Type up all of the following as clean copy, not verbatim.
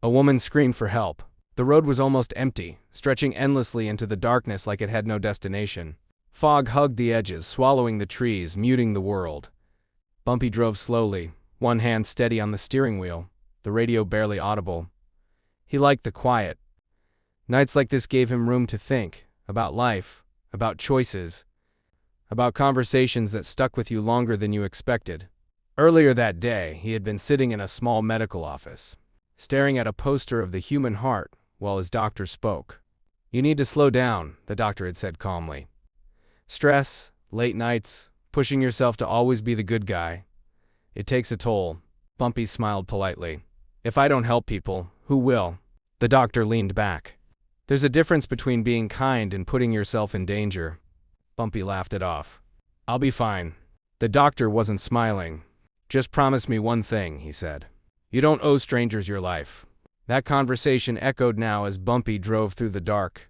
A woman screamed for help. The road was almost empty, stretching endlessly into the darkness like it had no destination. Fog hugged the edges, swallowing the trees, muting the world. Bumpy drove slowly, one hand steady on the steering wheel, the radio barely audible. He liked the quiet. Nights like this gave him room to think, about life, about choices, about conversations that stuck with you longer than you expected. Earlier that day, he had been sitting in a small medical office, staring at a poster of the human heart while his doctor spoke. "You need to slow down," the doctor had said calmly. "Stress, late nights, pushing yourself to always be the good guy. It takes a toll." Bumpy smiled politely. "If I don't help people, who will?" The doctor leaned back. "There's a difference between being kind and putting yourself in danger." Bumpy laughed it off. "I'll be fine." The doctor wasn't smiling. "Just promise me one thing," he said. "You don't owe strangers your life." That conversation echoed now as Bumpy drove through the dark.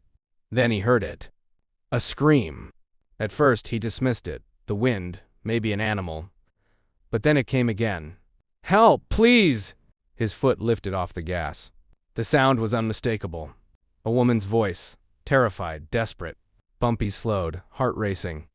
Then he heard it. A scream. At first he dismissed it. The wind, maybe an animal. But then it came again. "Help, please!" His foot lifted off the gas. The sound was unmistakable. A woman's voice, terrified, desperate. Bumpy slowed, heart racing.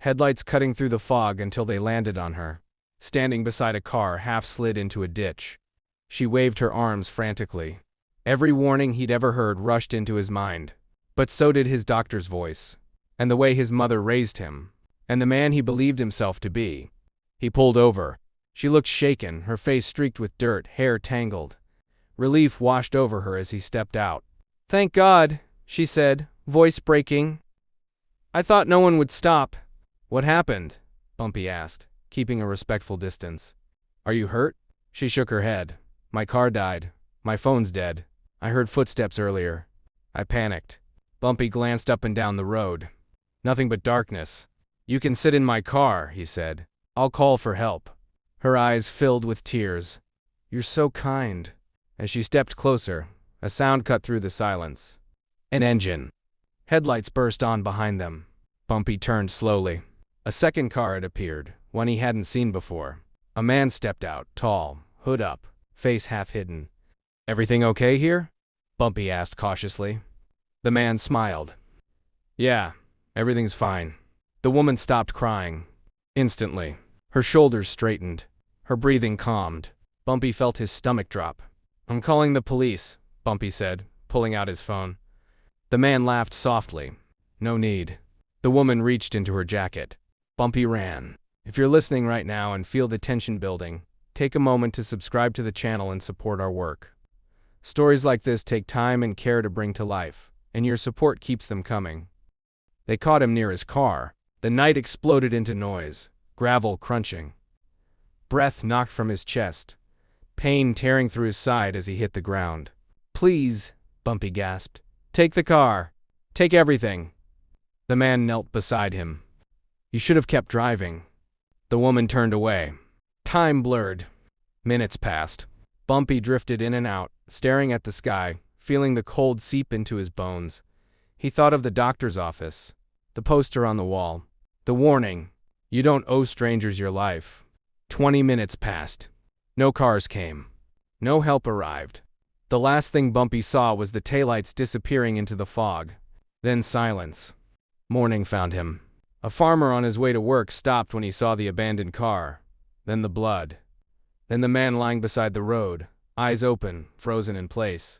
Headlights cutting through the fog until they landed on her. Standing beside a car half slid into a ditch. She waved her arms frantically. Every warning he'd ever heard rushed into his mind. But so did his doctor's voice. And the way his mother raised him. And the man he believed himself to be. He pulled over. She looked shaken, her face streaked with dirt, hair tangled. Relief washed over her as he stepped out. "Thank God," she said, voice breaking. "I thought no one would stop." "What happened?" Bumpy asked, keeping a respectful distance. "Are you hurt?" She shook her head. "My car died. My phone's dead. I heard footsteps earlier. I panicked." Bumpy glanced up and down the road. Nothing but darkness. "You can sit in my car," he said. "I'll call for help." Her eyes filled with tears. "You're so kind." As she stepped closer, a sound cut through the silence. An engine. Headlights burst on behind them. Bumpy turned slowly. A second car had appeared, one he hadn't seen before. A man stepped out, tall, hood up, face half hidden. "Everything okay here?" Bumpy asked cautiously. The man smiled. "Yeah, everything's fine." The woman stopped crying. Instantly. Her shoulders straightened. Her breathing calmed. Bumpy felt his stomach drop. "I'm calling the police," Bumpy said, pulling out his phone. The man laughed softly. "No need." The woman reached into her jacket. Bumpy ran. If you're listening right now and feel the tension building, take a moment to subscribe to the channel and support our work. Stories like this take time and care to bring to life, and your support keeps them coming. They caught him near his car. The night exploded into noise, gravel crunching. Breath knocked from his chest, pain tearing through his side as he hit the ground. "Please," Bumpy gasped. "Take the car. Take everything." The man knelt beside him. "You should have kept driving." The woman turned away. Time blurred. Minutes passed. Bumpy drifted in and out, staring at the sky, feeling the cold seep into his bones. He thought of the doctor's office, the poster on the wall, the warning, "You don't owe strangers your life." 20 minutes passed. No cars came. No help arrived. The last thing Bumpy saw was the taillights disappearing into the fog. Then silence. Morning found him. A farmer on his way to work stopped when he saw the abandoned car. Then the blood. Then the man lying beside the road, eyes open, frozen in place.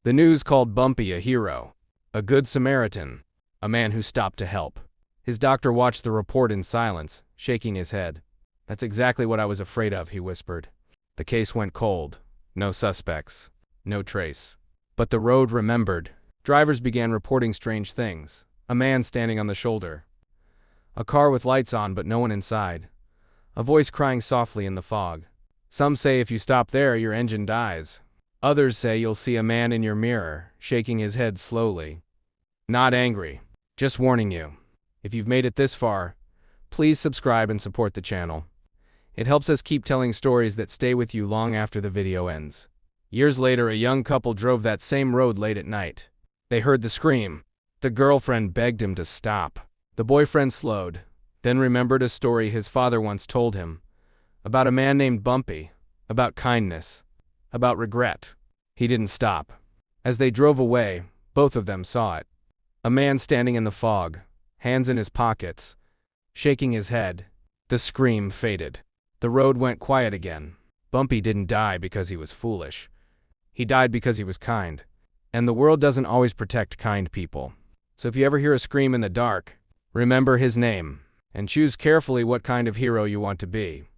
The news called Bumpy a hero. A good Samaritan. A man who stopped to help. His doctor watched the report in silence, shaking his head. "That's exactly what I was afraid of," he whispered. The case went cold. No suspects. No trace. But the road remembered. Drivers began reporting strange things. A man standing on the shoulder. A car with lights on but no one inside. A voice crying softly in the fog. Some say if you stop there, your engine dies. Others say you'll see a man in your mirror, shaking his head slowly. Not angry. Just warning you. If you've made it this far, please subscribe and support the channel. It helps us keep telling stories that stay with you long after the video ends. Years later, a young couple drove that same road late at night. They heard the scream. The girlfriend begged him to stop. The boyfriend slowed, then remembered a story his father once told him. About a man named Bumpy. About kindness. About regret. He didn't stop. As they drove away, both of them saw it. A man standing in the fog, hands in his pockets, shaking his head. The scream faded. The road went quiet again. Bumpy didn't die because he was foolish. He died because he was kind. And the world doesn't always protect kind people. So if you ever hear a scream in the dark, remember his name, and choose carefully what kind of hero you want to be.